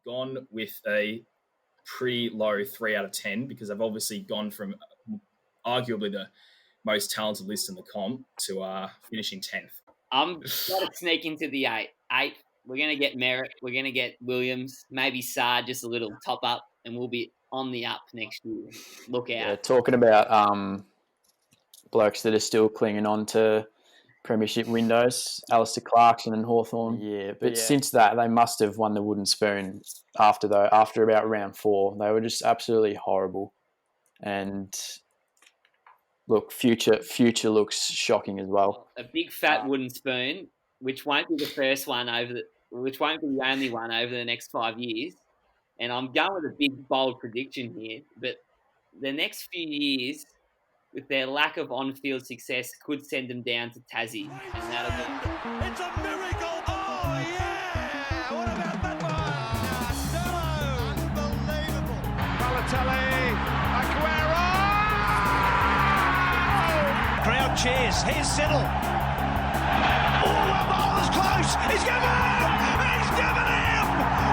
gone with a pretty low 3 out of 10 because they've obviously gone from arguably the most talented list in the comp to finishing 10th. I'm going to sneak into the 8. We're going to get Merritt. We're going to get Williams. Maybe Saad, just a little top up, and we'll be on the up next year. Look out. Yeah, talking about blokes that are still clinging on to premiership windows, Alistair Clarkson and Hawthorn. Yeah, but since that, they must have won the wooden spoon after about round 4. They were just absolutely horrible. And look, future looks shocking as well. A big fat wooden spoon, which won't be the first one which won't be the only one over the next 5 years. And I'm going with a big, bold prediction here, but the next few years, with their lack of on-field success, could send them down to Tassie. And that'll be... It's a miracle! Oh, yeah! What about that one? Unbelievable! Balotelli, Aguero! Crowd cheers. Here's Siddle. Oh, the ball is close! He's given him! He's given him!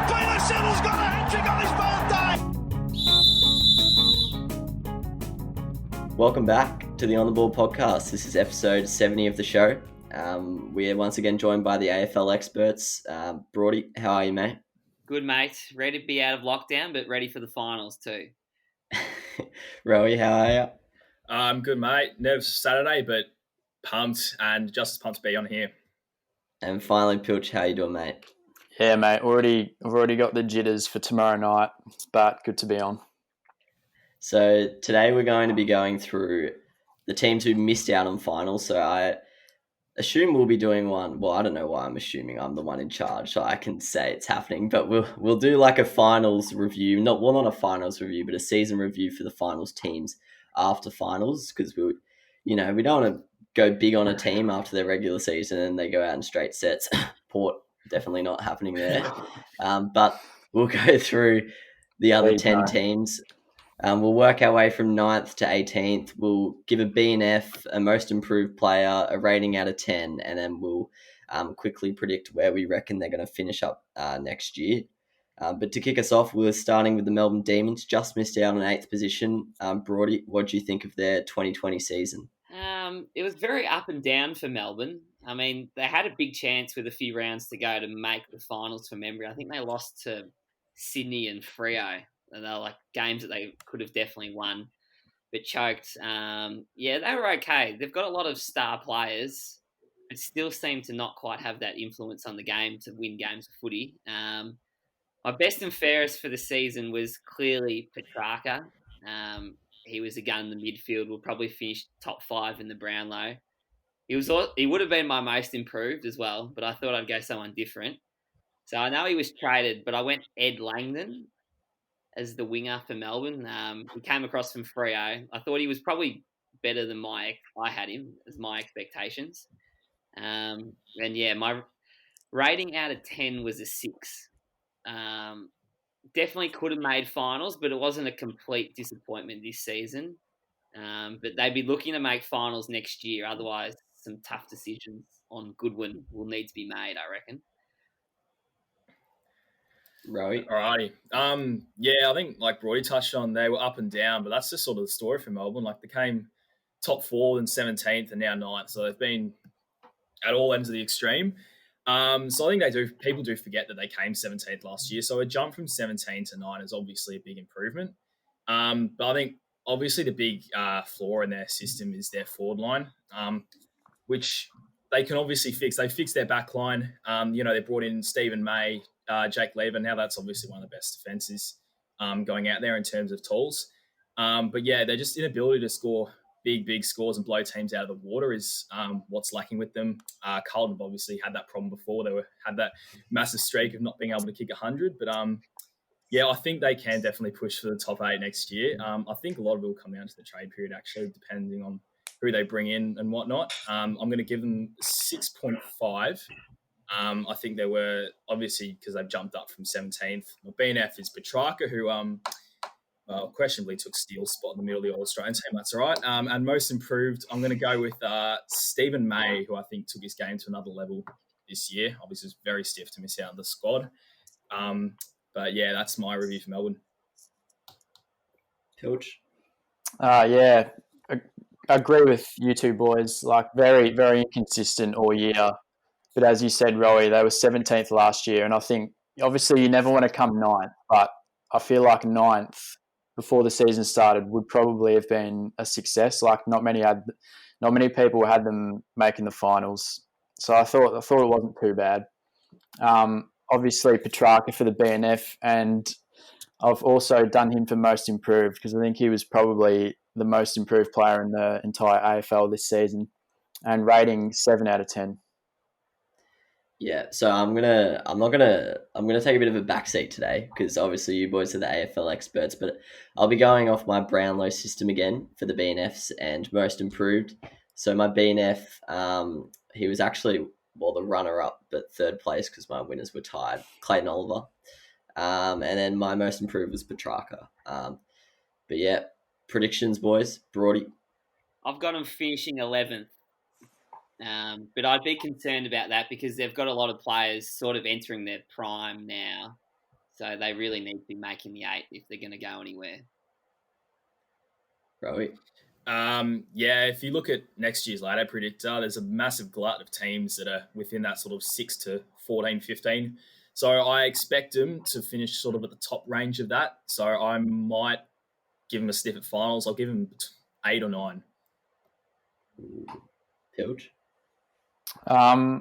Peter Siddle's got a hat-trick on his birthday! Welcome back to the On The Ball podcast. This is episode 70 of the show. We are once again joined by the AFL Experts. Broady, how are you, mate? Good, mate. Ready to be out of lockdown, but ready for the finals too. Rowey, how are you? I'm good, mate. Nerves Saturday, but pumped and just as pumped to be on here. And finally, Pilch, how you doing, mate? Yeah, mate. I've already got the jitters for tomorrow night, but good to be on. So today we're going to be going through the teams who missed out on finals. So I assume we'll be doing one. Well, I don't know why I'm assuming I'm the one in charge, so I can say it's happening. But we'll do like a finals review, not a finals review, but a season review for the finals teams after finals, because we don't want to go big on a team after their regular season and they go out in straight sets. Port definitely not happening there. But we'll go through the other 10 teams. We'll work our way from 9th to 18th. We'll give a B and F, a most improved player, a rating out of 10, and then we'll quickly predict where we reckon they're going to finish up next year. But to kick us off, we're starting with the Melbourne Demons, just missed out on 8th position. Broady, what do you think of their 2020 season? It was very up and down for Melbourne. I mean, they had a big chance with a few rounds to go to make the finals from memory. I think they lost to Sydney and Freo. And they were like games that they could have definitely won, but choked. They were okay. They've got a lot of star players, but still seem to not quite have that influence on the game to win games of footy. My best and fairest for the season was clearly Petrarca. He was a gun in the midfield. Will probably finish top 5 in the Brownlow. He would have been my most improved as well, but I thought I'd go someone different. So I know he was traded, but I went Ed Langdon as the winger for Melbourne. He came across from Freo. I thought he was probably better than I had him as my expectations. My rating out of 10 was a 6. Definitely could have made finals, but it wasn't a complete disappointment this season. But they'd be looking to make finals next year. Otherwise, some tough decisions on Goodwin will need to be made, I reckon. Right. Alrighty. I think like Broady touched on, they were up and down, but that's just sort of the story for Melbourne. Like they came top 4 and 17th and now 9th. So they've been at all ends of the extreme. So I think people do forget that they came 17th last year. So a jump from 17 to 9 is obviously a big improvement. But I think obviously the big flaw in their system is their forward line, which they can obviously fix. They fixed their back line. They brought in Stephen May, Jake Lever. Now that's obviously one of the best defences going out there in terms of tools. They're just inability to score big scores and blow teams out of the water is what's lacking with them. Carlton have obviously had that problem before. They had that massive streak of not being able to kick 100. But I think they can definitely push for the top 8 next year. I think a lot of it will come down to the trade period, actually, depending on who they bring in and whatnot. I'm going to give them 6.5. I think they were, obviously, because they've jumped up from 17th. My BNF is Petrarca, who questionably took Steele's spot in the middle of the All-Australian team. That's all right. And most improved, I'm going to go with Stephen May, who I think took his game to another level this year. Obviously, it's very stiff to miss out on the squad. But yeah, that's my review for Melbourne. Pilch? Yeah, I agree with you two boys. Like very, very inconsistent all year. But as you said, Rowey, they were 17th last year, and I think obviously you never want to come ninth, but I feel like ninth before the season started would probably have been a success. Like not many people had them making the finals, so I thought it wasn't too bad. Obviously Petrarca for the BNF, and I've also done him for most improved because I think he was probably the most improved player in the entire AFL this season, and rating 7 out of 10. Yeah, so I'm gonna take a bit of a backseat today because obviously you boys are the AFL experts, but I'll be going off my Brownlow system again for the BNFs and most improved. So my BNF, he was actually the runner-up, but third place because my winners were tied. Clayton Oliver, and then my most improved was Petrarca. But yeah, predictions, boys. Broady. I've got them finishing 11th. But I'd be concerned about that because they've got a lot of players sort of entering their prime now. So they really need to be making the 8 if they're going to go anywhere. Rowey? Yeah, if you look at next year's ladder predictor, there's a massive glut of teams that are within that sort of 6 to 14, 15. So I expect them to finish sort of at the top range of that. So I might give them a sniff at finals. I'll give them 8 or 9. Pilch? Yeah,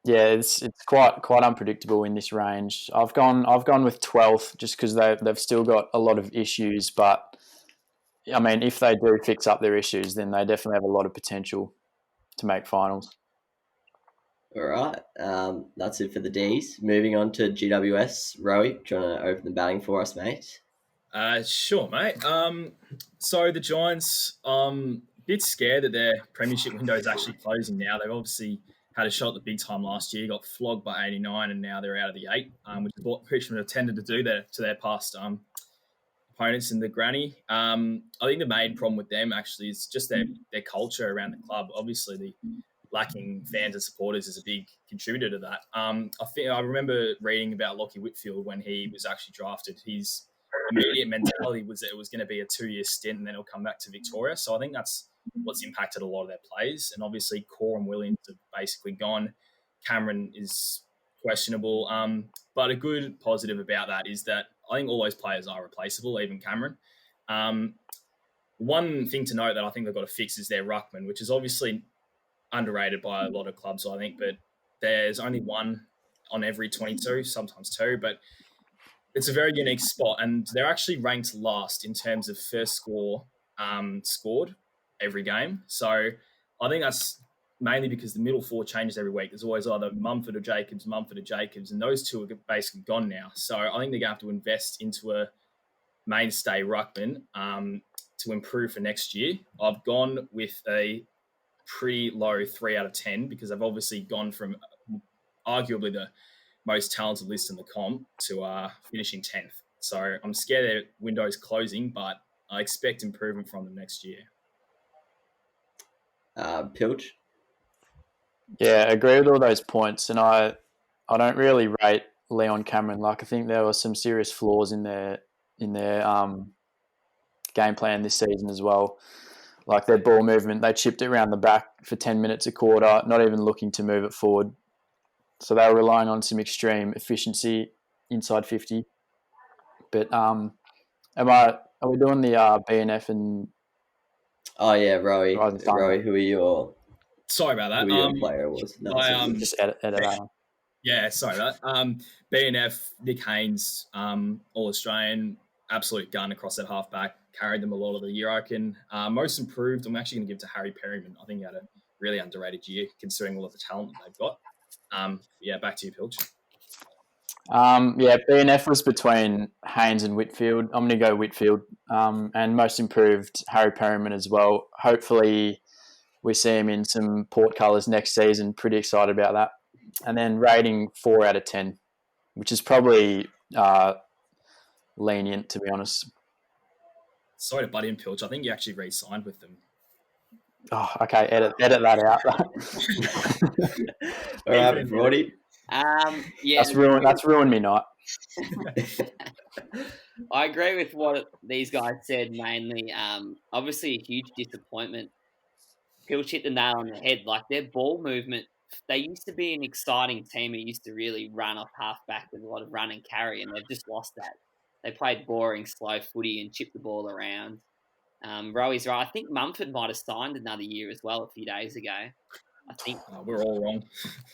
it's quite unpredictable in this range. I've gone with 12th just because they've still got a lot of issues, but I mean, if they do fix up their issues, then they definitely have a lot of potential to make finals. All right, that's it for the Ds. Moving on to GWS. Rowey, do you want to open the batting for us, mate? Sure, mate. So the Giants, bit scared that their premiership window is actually closing now. They've obviously had a shot at the big time last year, got flogged by 89, and now they're out of the 8, which is what Richmond have tended to do to their past opponents in the granny. I think the main problem with them actually is just their culture around the club. Obviously, the lacking fans and supporters is a big contributor to that. I remember reading about Lachie Whitfield when he was actually drafted. His immediate mentality was that it was going to be a 2-year stint and then he'll come back to Victoria. So I think that's what's impacted a lot of their plays. And obviously, Core and Williams have basically gone. Cameron is questionable. But a good positive about that is that I think all those players are replaceable, even Cameron. One thing to note that I think they've got to fix is their ruckman, which is obviously underrated by a lot of clubs, I think, but there's only one on every 22, sometimes 2, but it's a very unique spot, and they're actually ranked last in terms of first score scored every game. So I think that's mainly because the middle 4 changes every week. There's always either Mumford or Jacobs, and those 2 are basically gone now. So I think they're going to have to invest into a mainstay ruckman to improve for next year. I've gone with a pretty low 3 out of 10 because they've obviously gone from arguably the most talented list in the comp to finishing 10th. So I'm scared their window's closing, but I expect improvement from them next year. Pilch? Yeah, I agree with all those points, and I don't really rate Leon Cameron. Like I think there were some serious flaws in their game plan this season as well. Like their ball movement, they chipped it around the back for 10 minutes a quarter, not even looking to move it forward. So they were relying on some extreme efficiency inside 50. But are we doing the BNF and? Oh yeah, Rowey, who are your? Sorry about that. Who your player was? No, just edit that out. Yeah, sorry about that. BNF, Nick Haynes, All-Australian, absolute gun across that halfback, carried them a lot of the year, I reckon. Most improved, I'm actually going to give to Harry Perryman. I think he had a really underrated year considering all of the talent that they've got. Back to you, Pilch. BNF was between Haynes and Whitfield. I'm going to go Whitfield. And most improved, Harry Perryman as well. Hopefully we see him in some port colours next season. Pretty excited about that. And then rating 4 out of 10, which is probably lenient, to be honest. Sorry to butt in, Pilch. I think you actually re-signed with them. Oh, okay. Edit that out. All right, Broady. Yeah, that's ruined me night. I agree with what these guys said mainly. Obviously, a huge disappointment. Pilch hit the nail on the head. Like, their ball movement, they used to be an exciting team who used to really run off halfback with a lot of run and carry, and they've just lost that. They played boring, slow footy and chipped the ball around. Rowey's right. I think Mumford might have signed another year as well a few days ago. I think We're all wrong.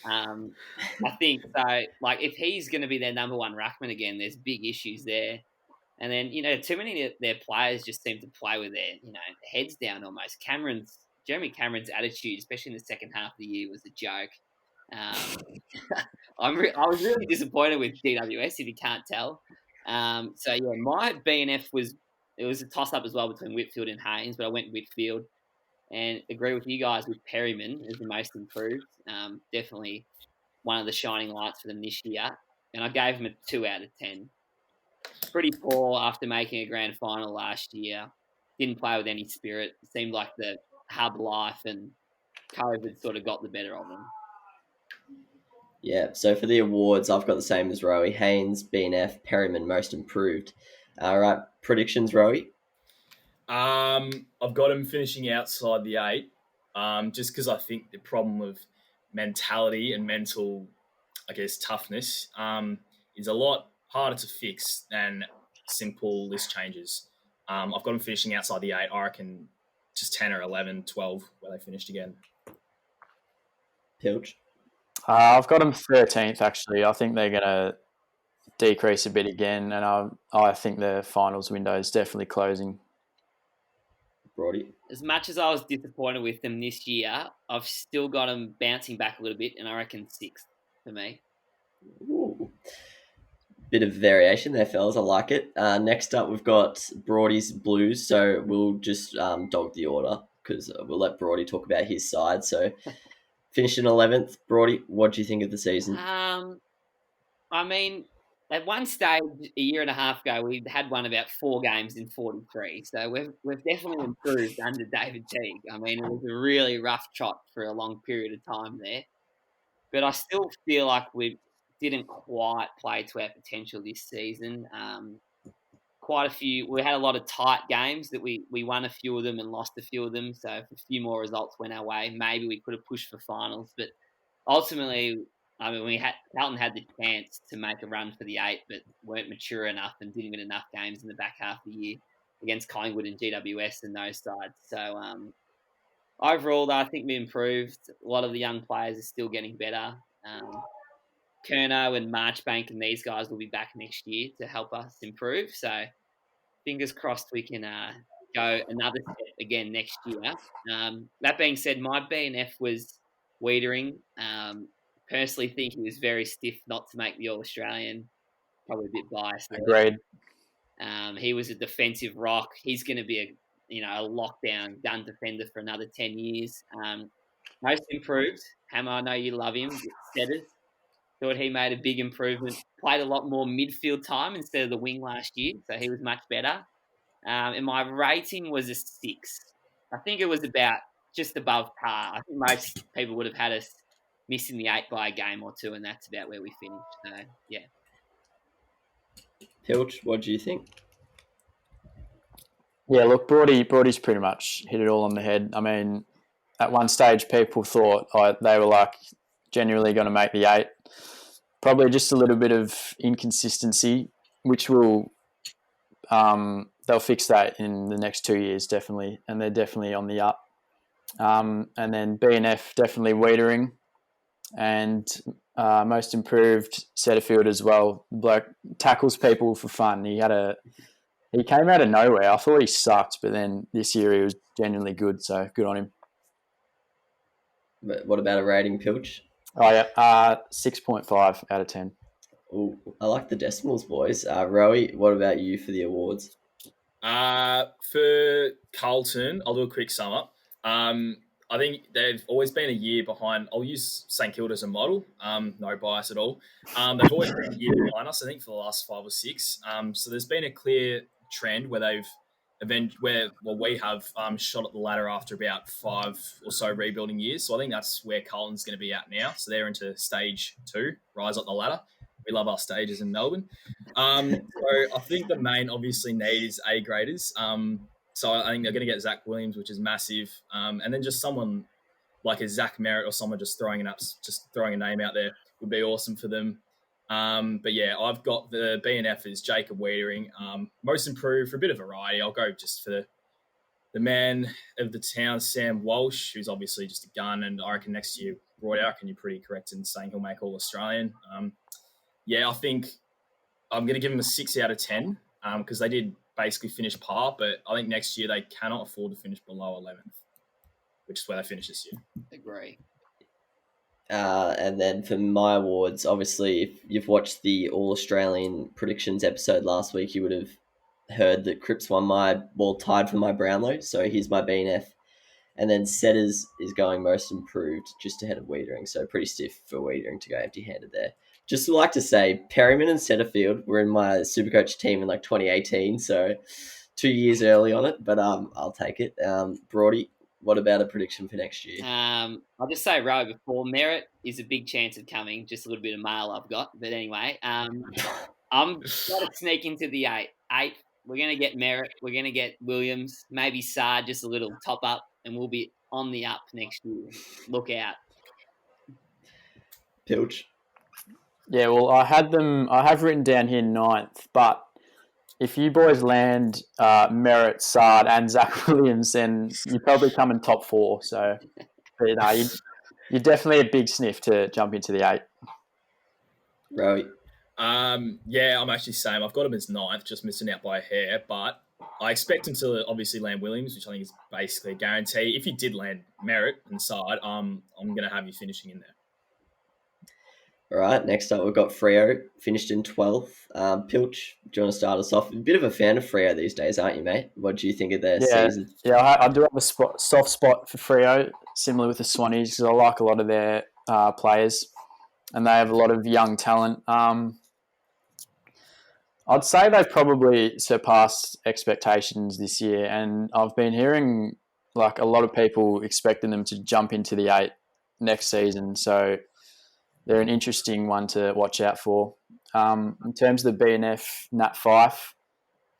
I think so. Like, if he's going to be their number one ruckman again, there's big issues there. And then, too many of their players just seem to play with their, heads down almost. Jeremy Cameron's attitude, especially in the second half of the year, was a joke. I was really disappointed with GWS, if you can't tell. My BNF was a toss-up as well between Whitfield and Haynes, but I went Whitfield and agree with you guys with Perryman as the most improved. Definitely one of the shining lights for them this year. And I gave him a 2 out of 10. Pretty poor after making a grand final last year. Didn't play with any spirit. It seemed like the hub life and COVID sort of got the better of him. Yeah, so for the awards, I've got the same as Rowey. Haynes, BNF, Perryman, most improved. All right, predictions, Rowey? I've got him finishing outside the 8, just because I think the problem of mentality and mental, toughness is a lot harder to fix than simple list changes. I've got them finishing outside the 8. I reckon just 10 or 11, 12 where they finished again. Pilch? I've got them 13th, actually. I think they're going to decrease a bit again, and I think the finals window is definitely closing. Broady? As much as I was disappointed with them this year, I've still got them bouncing back a little bit, and I reckon 6th for me. Ooh. Bit of variation there, fellas. I like it. Next up, we've got Broady's Blues. So we'll just dog the order because we'll let Broady talk about his side. So finished in 11th. Broady, what do you think of the season? At one stage a year and a half ago, we had won about 4 games in 43. So we've definitely improved under David Teague. It was a really rough trot for a long period of time there. But I still feel like we didn't quite play to our potential this season. We had a lot of tight games that we won a few of them and lost a few of them. So if a few more results went our way, maybe we could have pushed for finals. But ultimately, Carlton had the chance to make a run for the 8, but weren't mature enough and didn't win enough games in the back half of the year against Collingwood and GWS and those sides. So overall, though, I think we improved. A lot of the young players are still getting better. Kerno and Marchbank and these guys will be back next year to help us improve. So fingers crossed we can go another step again next year. That being said, my BNF was Wiedering. Personally think he was very stiff not to make the All-Australian. Probably a bit biased there. Agreed. He was a defensive rock. He's going to be a lockdown gun defender for another 10 years. Most improved. Hammer, I know you love him. Setters. Thought he made a big improvement. Played a lot more midfield time instead of the wing last year, so he was much better. And my rating was a 6. I think it was about just above par. I think most people would have had us missing the 8 by a game or 2, and that's about where we finished. So, yeah. Pilch, what do you think? Yeah, look, Broady's pretty much hit it all on the head. At one stage, people thought they were genuinely going to make the 8. Probably just a little bit of inconsistency, which will they'll fix that in the next 2 years, definitely, and they're definitely on the up. And then BNF definitely Wiedering, and most improved Setterfield as well. The bloke tackles people for fun. He came out of nowhere. I thought he sucked, but then this year he was genuinely good. So good on him. But what about a rating, Pilch? Oh yeah, 6.5 out of 10. Ooh, I like the decimals, boys. Rowey, what about you for the awards? For Carlton, I'll do a quick sum up. I think they've always been a year behind. I'll use St Kilda as a model. No bias at all. They've always been a year behind us, I think, for the last 5 or 6. So there's been a clear trend where we have shot up the ladder after about 5 or so rebuilding years. So I think that's where Carlton's going to be at now. So they're into stage 2, rise up the ladder. We love our stages in Melbourne. So I think the main obviously need is A graders. So I think they're going to get Zach Williams, which is massive, and then just someone like a Zach Merritt or someone just throwing a name out there would be awesome for them. But yeah, I've got the BNF is Jacob Wiedering, most improved for a bit of variety. I'll go just for the man of the town, Sam Walsh, who's obviously just a gun, and I reckon next year, Broady, I reckon you're pretty correct in saying he'll make All Australian. Yeah, I think I'm going to give him a 6 out of 10 because they did basically finish par, but I think next year they cannot afford to finish below 11th, which is where they finish this year. Agree. And then for my awards, obviously, if you've watched the All Australian predictions episode last week, you would have heard that Cripps tied for my Brownlow. So here's my BNF. And then Setters is going most improved, just ahead of Wiedering. So pretty stiff for Wiedering to go empty-handed there. Just like to say, Perryman and Setterfield were in my Supercoach team in like 2018, so 2 years early on it, but I'll take it. Broady, what about a prediction for next year? I'll just say Rowe before. Merritt is a big chance of coming, just a little bit of mail I've got. But anyway, I'm got to sneak into the 8. We're going to get Merritt. We're going to get Williams, maybe Saar, just a little top up, and we'll be on the up next year. Look out. Pilch? Yeah, well, I have written down here 9th, but if you boys land Merritt, Sard, and Zach Williams, then you probably come in top 4. So, but, you're definitely a big sniff to jump into the 8. Rowey? Yeah, I'm actually same. I've got him as 9th, just missing out by a hair, but I expect him to obviously land Williams, which I think is basically a guarantee. If you did land Merritt and Sard, I'm going to have you finishing in there. All right, next up we've got Freo, finished in 12th. Pilch, do you want to start us off? A bit of a fan of Freo these days, aren't you, mate? What do you think of their season? Yeah, I do have a soft spot for Freo, similar with the Swannies, because I like a lot of their players, and they have a lot of young talent. I'd say they've probably surpassed expectations this year, and I've been hearing like a lot of people expecting them to jump into the 8 next season, so they're an interesting one to watch out for. In terms of the BNF, Nat Fyfe,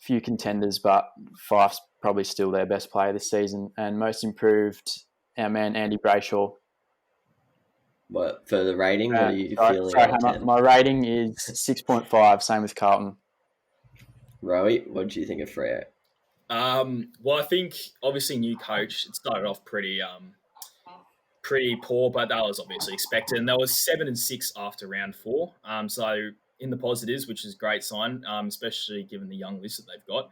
few contenders, but Fife's probably still their best player this season. And most improved, our man Andy Brayshaw. What, for the rating? What are you feeling? Sorry, my rating is 6.5, same with Carlton. Rowey, what do you think of Freo? Well, I think obviously new coach. It started off pretty poor, but that was obviously expected. And there was 7-6 after round 4. So in the positives, which is a great sign, especially given the young list that they've got.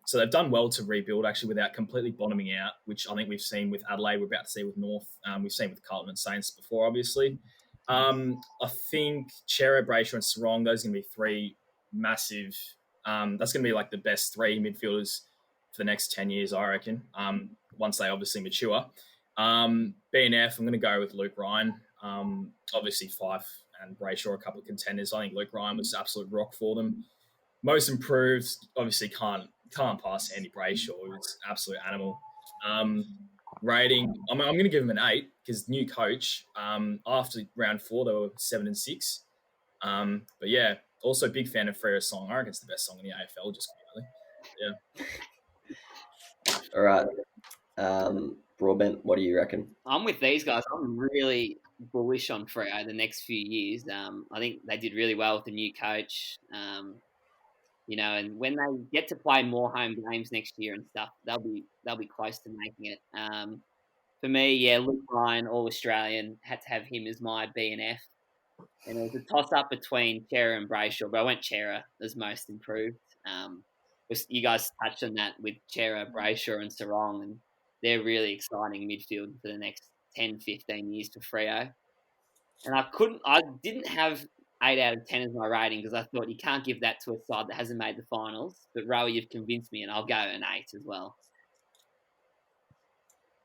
So they've done well to rebuild actually without completely bottoming out, which I think we've seen with Adelaide. We're about to see with North. We've seen with Carlton and Saints before, obviously. I think Chero, Brayshaw and Sarong, those are going to be 3 massive. That's going to be like the best 3 midfielders for the next 10 years, I reckon, once they obviously mature. BNF, I'm going to go with Luke Ryan. Obviously, Fyfe and Brayshaw are a couple of contenders. I think Luke Ryan was absolute rock for them. Most improved, obviously can't pass Andy Brayshaw. He was an absolute animal. Rating, I'm going to give him an 8 because new coach. After round 4, they were 7-6. But yeah, also big fan of Fairests' song. I reckon it's the best song in the AFL, just quietly. Yeah. All right. Broadbent, what do you reckon? I'm with these guys. I'm really bullish on Freo the next few years. I think they did really well with the new coach. And when they get to play more home games next year and stuff, they'll be close to making it. For me, yeah, Luke Ryan, All Australian, had to have him as my BNF. And it was a toss up between Chera and Brayshaw, but I went Chera as most improved. You guys touched on that with Chera, Brayshaw, and Sarong, and they're really exciting midfield for the next 10, 15 years for Freo. And I didn't have 8 out of 10 as my rating because I thought you can't give that to a side that hasn't made the finals. But Rowey, you've convinced me, and I'll go an 8 as well.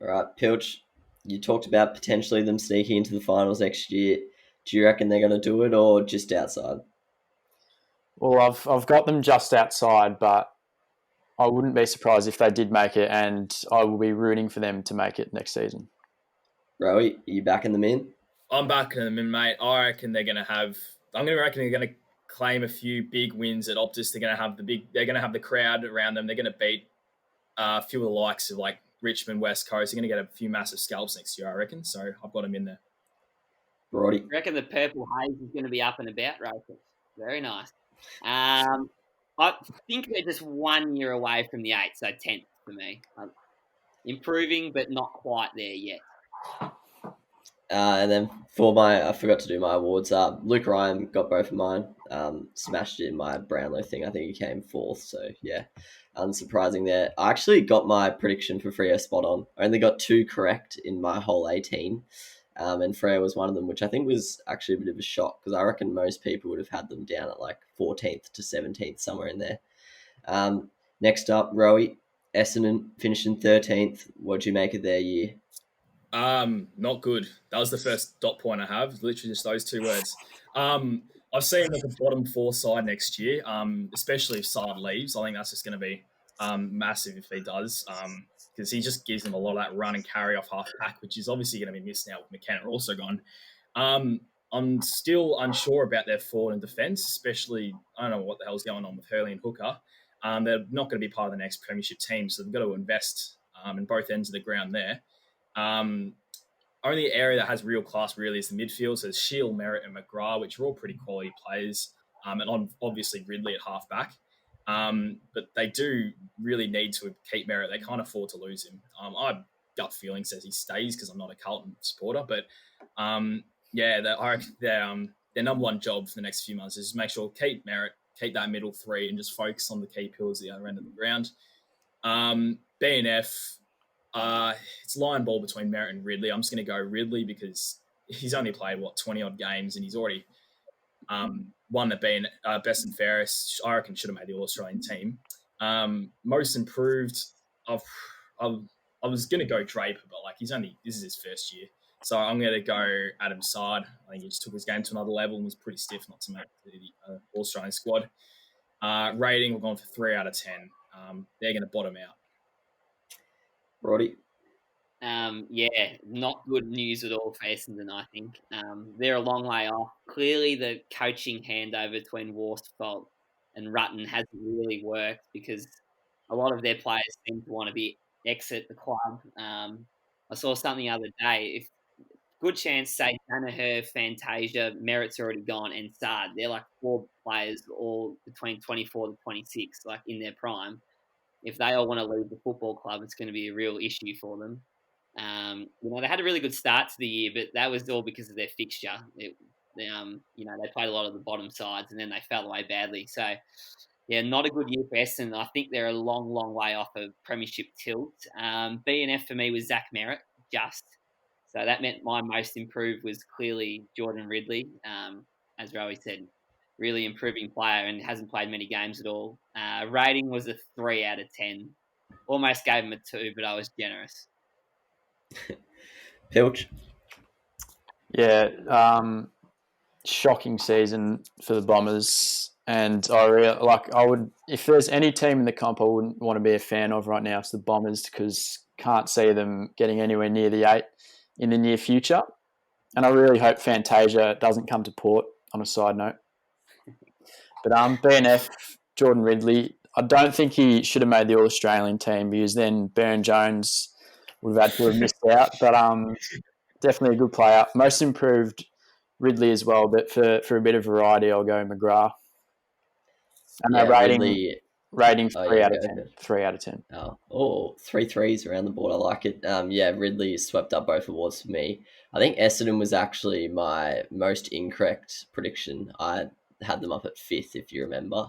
All right, Pilch, you talked about potentially them sneaking into the finals next year. Do you reckon they're going to do it or just outside? Well, I've got them just outside, but I wouldn't be surprised if they did make it, and I will be rooting for them to make it next season. Rowey, are you backing them in? I'm backing them in, mate. I reckon they're going to have I'm going to reckon they're going to claim a few big wins at Optus. They're going to have the crowd around them. They're going to beat a few of the likes of like Richmond, West Coast. They're going to get a few massive scalps next year, I reckon. So I've got them in there. Broady. I reckon the purple haze is going to be up and about, Rachel. Very nice. I think they're just 1 year away from the 8th, so 10th for me. Improving, but not quite there yet. And then I forgot to do my awards. Luke Ryan got both of mine. Smashed it in my Brownlow thing. I think he came 4th. So yeah, unsurprising there. I actually got my prediction for Freo spot on. I only got 2 correct in my whole 18. And Freo was one of them, which I think was actually a bit of a shock because I reckon most people would have had them down at like 14th to 17th, somewhere in there. Next up, Rowey, Essendon finishing 13th. What do you make of their year? Not good. That was the first dot point I have. Literally just those 2 words. I've seen like a bottom 4 side next year, especially if Sard leaves. I think that's just going to be massive if he does, because he just gives them a lot of that run and carry off half pack, which is obviously going to be missed now with McKenna also gone. I'm still unsure about their forward and defence, especially I don't know what the hell's going on with Hurley and Hooker. They're not going to be part of the next premiership team, so they've got to invest in both ends of the ground there. Only area that has real class really is the midfield. So it's Shield, Merritt, and McGrath, which are all pretty quality players, and obviously Ridley at halfback. But they do really need to keep Merritt. They can't afford to lose him. My gut feeling says he stays because I'm not a Carlton supporter. But their number one job for the next few months is just make sure keep Merritt, keep that middle 3, and just focus on the key pillars at the other end of the ground. BNF. It's line ball between Merritt and Ridley. I'm just going to go Ridley because he's only played 20-odd games and he's already won the best and fairest. I reckon should have made the All-Australian team. Most improved. I was going to go Draper, but like this is his first year, so I'm going to go Adam Sard. I think he just took his game to another level and was pretty stiff not to make the All-Australian squad. Rating, we're going for 3 out of 10. They're going to bottom out. Broady. Not good news at all for Essendon, I think. They're a long way off. Clearly, the coaching handover between Worsfold and Rutten hasn't really worked because a lot of their players seem to want to exit the club. I saw something the other day. If good chance, say, Danaher, Fantasia, Merritt's already gone, and Sard. They're like 4 players all between 24 to 26, like in their prime. If they all want to leave the football club, it's going to be a real issue for them. They had a really good start to the year, but that was all because of their fixture. They played a lot of the bottom sides, and then they fell away badly. So, not a good year for Essendon. I think they're a long, long way off of premiership tilt. BNF for me was Zach Merritt, so that meant my most improved was clearly Jordan Ridley. As Rowey said, really improving player and hasn't played many games at all. Rating was a 3 out of 10. Almost gave him a 2, but I was generous. Pilch. Yeah, shocking season for the Bombers, and I would, if there's any team in the comp I wouldn't want to be a fan of right now, it's the Bombers, because can't see them getting anywhere near the 8 in the near future. And I really hope Fantasia doesn't come to Port, on a side note. But BNF, Jordan Ridley, I don't think he should have made the All-Australian team because then Baron Jones would have had to have missed out. But definitely a good player. Most improved Ridley as well, but for a bit of variety, I'll go McGrath. And rating 3 out of 10. 3 out of 10. Oh, 3 threes around the board. I like it. Ridley swept up both awards for me. I think Essendon was actually my most incorrect prediction. I had them up at 5th, if you remember.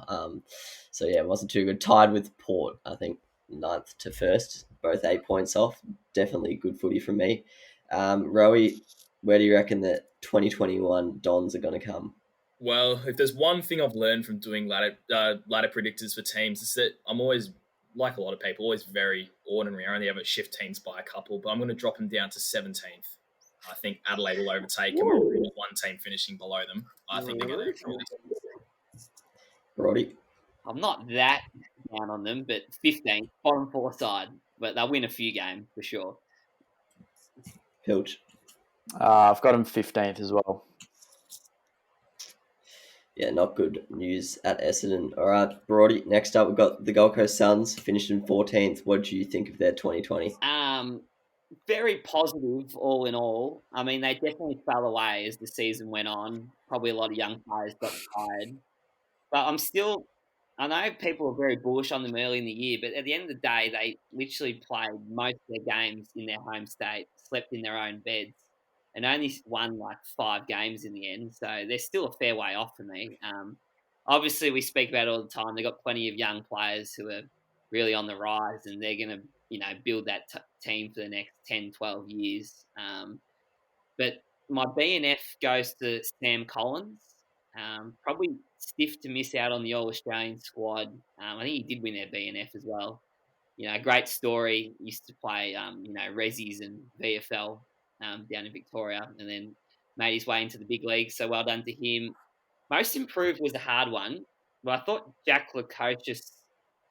It wasn't too good. Tied with Port, I think 9th to 1st, both 8 points off. Definitely good footy from me. Rowey, where do you reckon that 2021 Dons are going to come? Well, if there's one thing I've learned from doing ladder predictors for teams, is that I'm always, like a lot of people, always very ordinary. I only ever shift teams by a couple, but I'm going to drop them down to 17th. I think Adelaide will overtake them with one team finishing below them. I think they're going to really... Broady. I'm not that down on them, but 15th, bottom 4 side. But they'll win a few games for sure. Pilch. I've got them 15th as well. Yeah, not good news at Essendon. All right, Broady. Next up, we've got the Gold Coast Suns, finished in 14th. What do you think of their 2020? Very positive, all in all. I mean, they definitely fell away as the season went on. Probably a lot of young players got tired. But I know people were very bullish on them early in the year, but at the end of the day, they literally played most of their games in their home state, slept in their own beds, and only won like 5 games in the end. So they're still a fair way off for me. Obviously, we speak about it all the time. They've got plenty of young players who are really on the rise, and they're going to, build that team for the next 10, 12 years. But my BNF goes to Sam Collins. Probably stiff to miss out on the All-Australian squad. I think he did win their BNF as well. Great story. Used to play, Resis and VFL down in Victoria, and then made his way into the big league. So well done to him. Most improved was a hard one, but I thought Jack Lukosius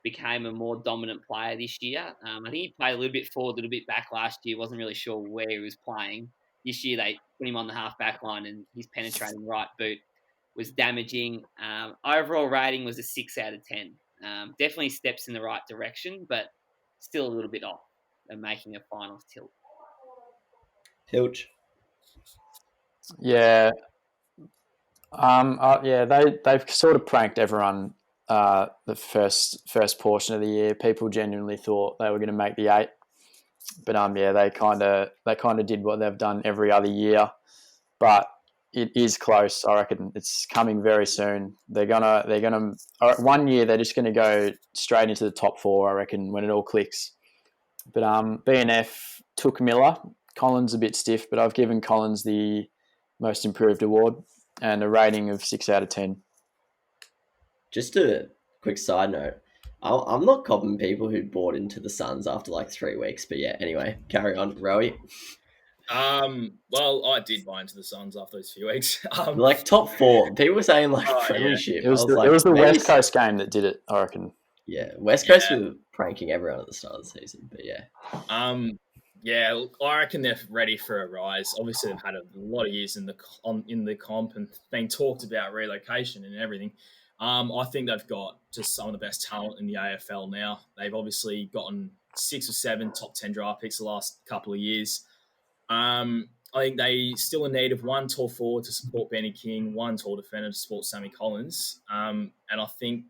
became a more dominant player this year. I think he played a little bit forward, a little bit back last year. Wasn't really sure where he was playing. This year they put him on the half back line, and his penetrating right boot was damaging. Overall rating was a 6 out of 10. Definitely steps in the right direction, but still a little bit off and making a finals tilt. Pilch. Yeah. They've sort of pranked everyone the first portion of the year. People genuinely thought they were going to make the 8, but they kind of did what they've done every other year. But it is close. I reckon it's coming very soon. They're gonna 1 year they're just gonna go straight into the top 4. I reckon when it all clicks. But BNF took Miller. Collins a bit stiff, but I've given Collins the most improved award and a rating of 6 out of 10. Just a quick side note. I'm not copping people who bought into the Suns after like 3 weeks, but yeah. Anyway, carry on, Rowey. Well, I did buy into the Suns after those few weeks. Like top 4. People were saying like premiership. Yeah. It was the West Coast game that did it, I reckon. Yeah, West Coast were pranking everyone at the start of the season, but yeah. I reckon they're ready for a rise. Obviously, they've had a lot of years in the comp and been talked about relocation and everything. I think they've got just some of the best talent in the AFL now. They've obviously gotten 6 or 7 top 10 draft picks the last couple of years. I think they still in need of 1 tall forward to support Benny King, 1 tall defender to support Sammy Collins. And I think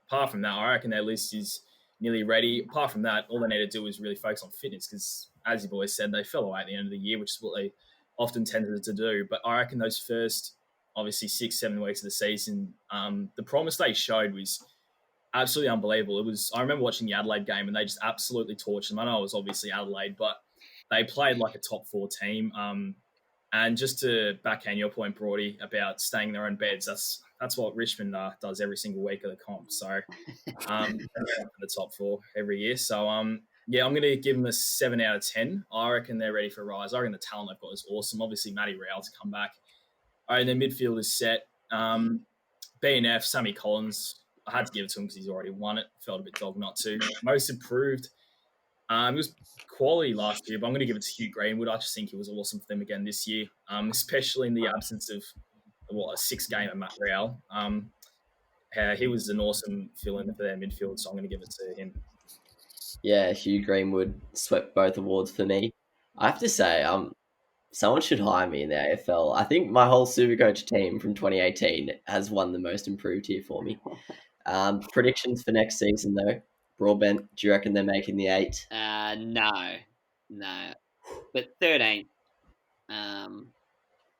apart from that, I reckon their list is nearly ready. Apart from that, all they need to do is really focus on fitness because, as you've always said, they fell away at the end of the year, which is what they often tended to do. But I reckon those first, obviously, 6-7 weeks of the season, the promise they showed was absolutely unbelievable. I remember watching the Adelaide game and they just absolutely torched them. I know it was obviously Adelaide, but they played like a top 4 team. And just to backhand your point, Broady, about staying in their own beds, that's what Richmond does every single week of the comp. So the top 4 every year. So I'm going to give them a 7 out of 10. I reckon they're ready for a rise. I reckon the talent they've got is awesome. Obviously, Matty Rowell to come back. All right, their midfield is set. BNF, Sammy Collins, I had to give it to him because he's already won it. Felt a bit dog not to. Most improved. It was quality last year, but I'm going to give it to Hugh Greenwood. I just think he was awesome for them again this year, especially in the absence of a 6-game of Matt Rowell. He was an awesome fill-in for their midfield, so I'm going to give it to him. Yeah, Hugh Greenwood swept both awards for me. I have to say, someone should hire me in the AFL. I think my whole Supercoach team from 2018 has won the most improved here for me. Predictions for next season, though. Broadbent, do you reckon they're making the 8? No. But 13th.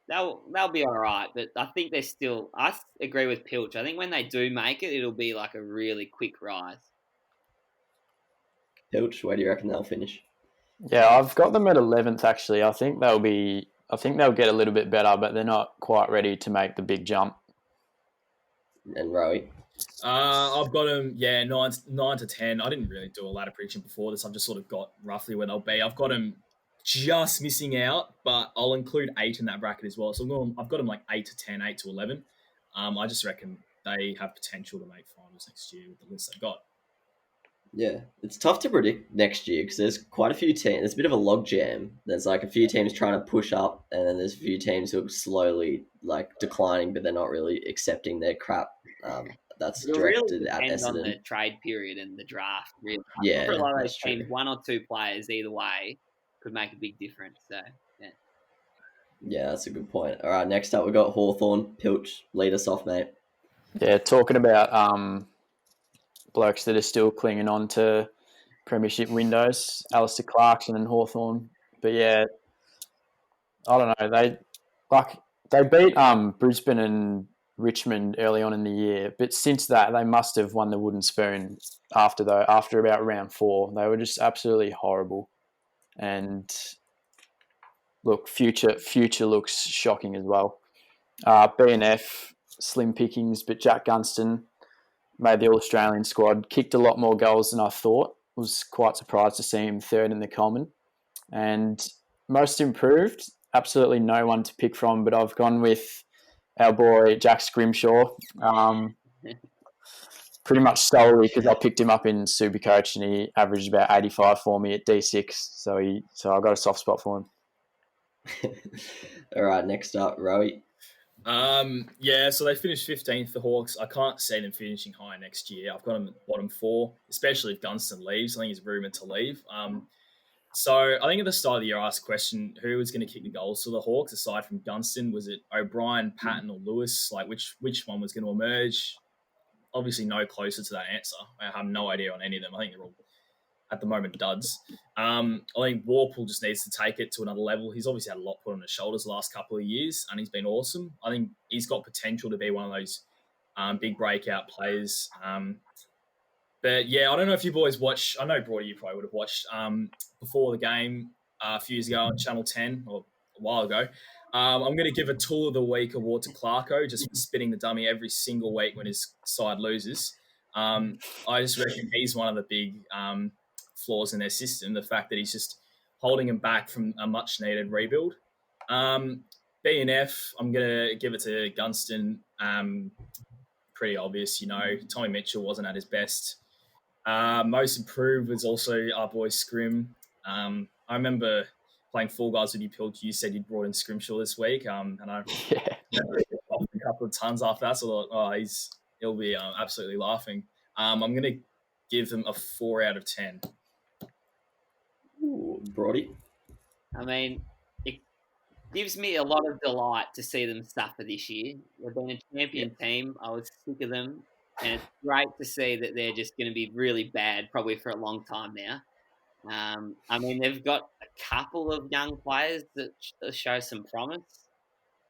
They'll be all right, but I think they're still... I agree with Pilch. I think when they do make it, it'll be like a really quick rise. Pilch, where do you reckon they'll finish? Yeah, I've got them at 11th, actually. I think they'll get a little bit better, but they're not quite ready to make the big jump. And Rowey? I've got them, 9 to 10. I didn't really do a ladder prediction before this. I've just sort of got roughly where they'll be. I've got them just missing out, but I'll include 8 in that bracket as well. So I've got them like 8 to 10, 8 to 11. I just reckon they have potential to make finals next year with the list they've got. Yeah, it's tough to predict next year because there's quite a few teams. There's a bit of a log jam. There's like a few teams trying to push up, and then there's a few teams who are slowly like declining, but they're not really accepting their crap. That's It really directed at depends on the Essendon. trade period and the draft. Really, Yeah, for a lot of that's those true. teams, 1 or 2 players either way could make a big difference. So yeah. Yeah, that's a good point. All right, next up we got Hawthorn. Pilch, lead us off, mate. Yeah, talking about blokes that are still clinging on to premiership windows, Alistair Clarkson and Hawthorn. But yeah, I don't know. They beat Brisbane and Richmond early on in the year, but since that they must have won the wooden spoon after about round 4. They were just absolutely horrible. And look, future looks shocking as well. B&F, slim pickings, but Jack Gunston made the All-Australian squad, kicked a lot more goals than I thought. Was quite surprised to see him third in the Coleman. And most improved, absolutely no one to pick from, but I've gone with our boy Jack Scrimshaw. Pretty much solely because I picked him up in Supercoach and he averaged about 85 for me at D6. So I got a soft spot for him. All right, next up, Rowey. Yeah, so they finished 15th, the Hawks. I can't see them finishing high next year. I've got them at bottom 4, especially if Gunston leaves. I think he's rumoured to leave. So I think at the start of the year, I asked the question, who was going to kick the goals for the Hawks aside from Gunston? Was it O'Brien, Patton, or Lewis? Like which one was going to emerge? Obviously, no closer to that answer. I have no idea on any of them. I think they're all at the moment duds. I think Warple just needs to take it to another level. He's obviously had a lot put on his shoulders the last couple of years, and he's been awesome. I think he's got potential to be one of those big breakout players. But yeah, I don't know if you boys watch. I know Broady, you probably would have watched before the game a few years ago on Channel 10 or a while ago. I'm going to give a Tool of the Week award to Clarko just for spinning the dummy every single week when his side loses. I just reckon he's one of the big flaws in their system, the fact that he's just holding him back from a much-needed rebuild. B&F, I'm going to give it to Gunston. Pretty obvious, Tommy Mitchell wasn't at his best. Most improved was also our boy Scrim. I remember playing Fall Guys with you, Pilch. You said you'd brought in Scrimshaw this week, and I a couple of tons after that. So I thought, he'll be absolutely laughing. I'm going to give them a 4 out of 10. Ooh, Broady. I mean, it gives me a lot of delight to see them suffer this year. They've been a champion team. I was sick of them. And it's great to see that they're just going to be really bad probably for a long time now. I mean, they've got a couple of young players that show some promise,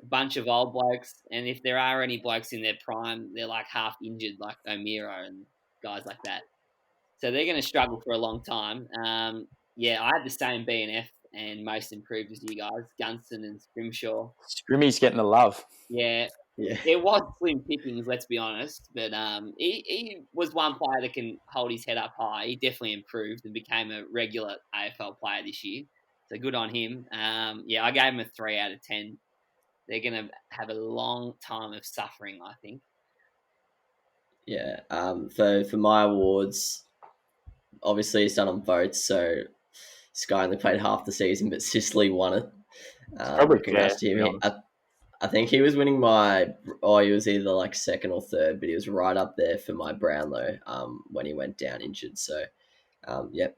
a bunch of old blokes, and if there are any blokes in their prime, they're like half injured, like O'Meara and guys like that. So they're going to struggle for a long time. Yeah, I had the same B&F and most improved as you guys, Gunston and Scrimshaw. Scrimmy's getting the love. Yeah. It was slim pickings, let's be honest, but he was one player that can hold his head up high. He definitely improved and became a regular AFL player this year, so good on him. Yeah, I gave him a 3 out of 10. They're going to have a long time of suffering, I think. Yeah, so for my awards, obviously it's done on votes, so Sky only played half the season, but Sicily won it. Probably congrats to him. I think he was winning he was either like second or third, but he was right up there for my Brownlow when he went down injured. So,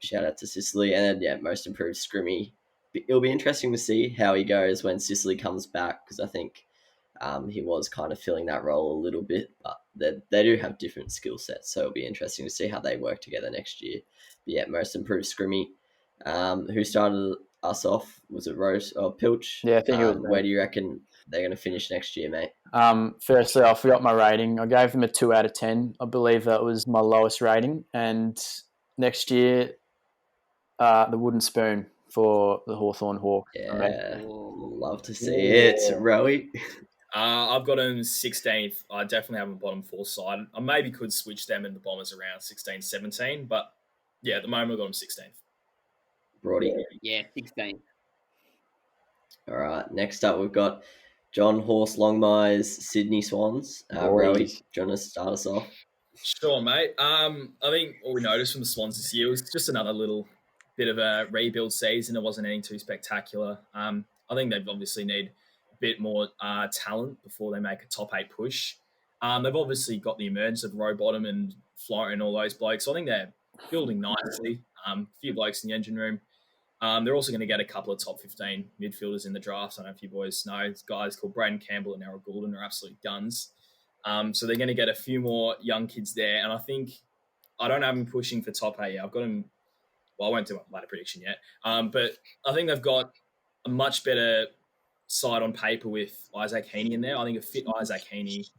shout out to Sicily. And then, most improved Scrimmy. It'll be interesting to see how he goes when Sicily comes back, because I think he was kind of filling that role a little bit, but they do have different skill sets. So it'll be interesting to see how they work together next year. But most improved Scrimmy. Who started us off? Was it Rose or Pilch? Yeah, I think it was. Where do you reckon they're going to finish next year, mate? Firstly, I forgot my rating. I gave them a 2 out of 10. I believe that was my lowest rating. And next year, the wooden spoon for the Hawthorn Hawks. Yeah, love to see it. Rowey? I've got them 16th. I definitely have them bottom 4 side. I maybe could switch them in the Bombers around 16, 17, but yeah, at the moment I've got them 16th. Broady? Yeah, 16th. All right, next up we've got John Horse Longmire's Sydney Swans. Rowey, do you want to start us off? Sure, mate. I think what we noticed from the Swans this year was just another little bit of a rebuild season. It wasn't anything too spectacular. I think they've obviously need a bit more talent before they make a top 8 push. They've obviously got the emergence of Rowbottom and Florent and all those blokes. So I think they're building nicely. A few blokes in the engine room. They're also going to get a couple of top 15 midfielders in the draft. I don't know if you boys know. It's guys called Braden Campbell and Errol Goulden are absolute guns. So they're going to get a few more young kids there. And I think I don't have them pushing for top 8 yet. I've got them. Well, I won't do my ladder prediction yet. But I think they've got a much better side on paper with Isaac Heaney in there. I think a fit Isaac Heaney,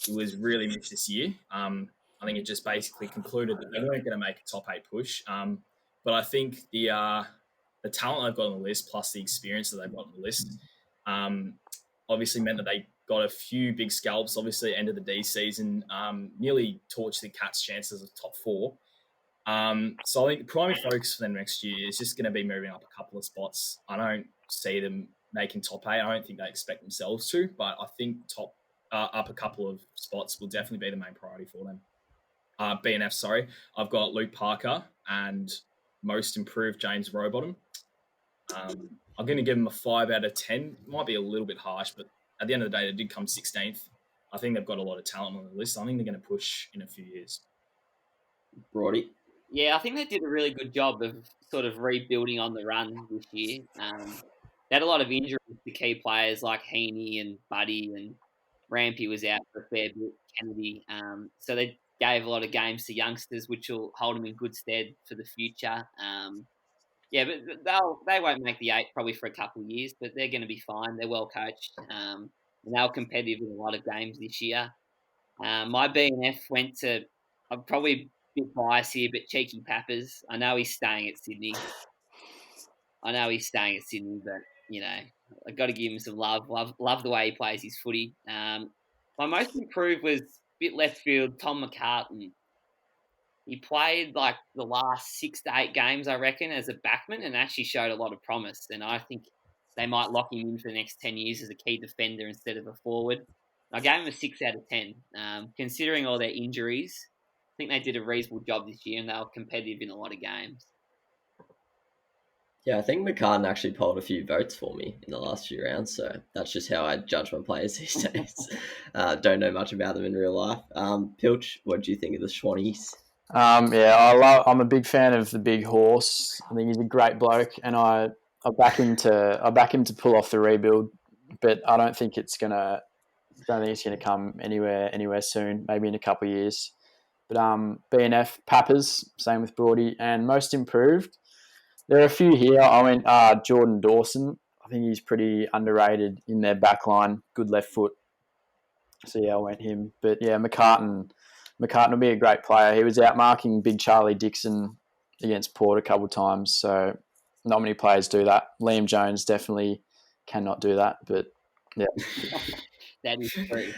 who was really missed this year. I think it just basically concluded that they weren't going to make a top 8 push. But I think the talent they've got on the list, plus the experience that they've got on the list, obviously meant that they got a few big scalps. Obviously, end of the D season, nearly torched the Cats' chances of top 4. So I think the primary focus for them next year is just going to be moving up a couple of spots. I don't see them making top 8. I don't think they expect themselves to, but I think up a couple of spots will definitely be the main priority for them. BNF, sorry. I've got Luke Parker and most improved James Rowbottom. I'm going to give them a 5 out of 10. Might be a little bit harsh, but at the end of the day, they did come 16th. I think they've got a lot of talent on the list. I think they're going to push in a few years. Broady? Yeah, I think they did a really good job of sort of rebuilding on the run this year. They had a lot of injuries to key players like Heaney and Buddy, and Rampy was out for a fair bit, Kennedy. So they gave a lot of games to youngsters, which will hold them in good stead for the future. Yeah, but they won't make the 8 probably for a couple of years, but they're going to be fine. They're well coached. And they were competitive in a lot of games this year. My BNF went to, I'm probably a bit biased here, but Cheeky Pappers. I know he's staying at Sydney. But, you know, I've got to give him some love. Love the way he plays his footy. My most improved was a bit left field, Tom McCartan. He played like the last 6 to 8 games, I reckon, as a backman and actually showed a lot of promise. And I think they might lock him in for the next 10 years as a key defender instead of a forward. I gave him a 6 out of 10. Considering all their injuries, I think they did a reasonable job this year and they were competitive in a lot of games. Yeah, I think McCartan actually polled a few votes for me in the last few rounds, so that's just how I judge my players these days. Don't know much about them in real life. Pilch, what do you think of the Swannies? I'm a big fan of the Big Horse. I think he's a great bloke, and I back him to pull off the rebuild, but I don't think it's gonna come anywhere soon. Maybe in a couple of years. But BNF, Pappers, same with Broady, and most improved. There are a few here. I went Jordan Dawson. I think he's pretty underrated in their back line. Good left foot. So yeah, I went him. But yeah, McCartan will be a great player. He was out marking Big Charlie Dixon against Port a couple of times. So not many players do that. Liam Jones definitely cannot do that. But yeah. That is true.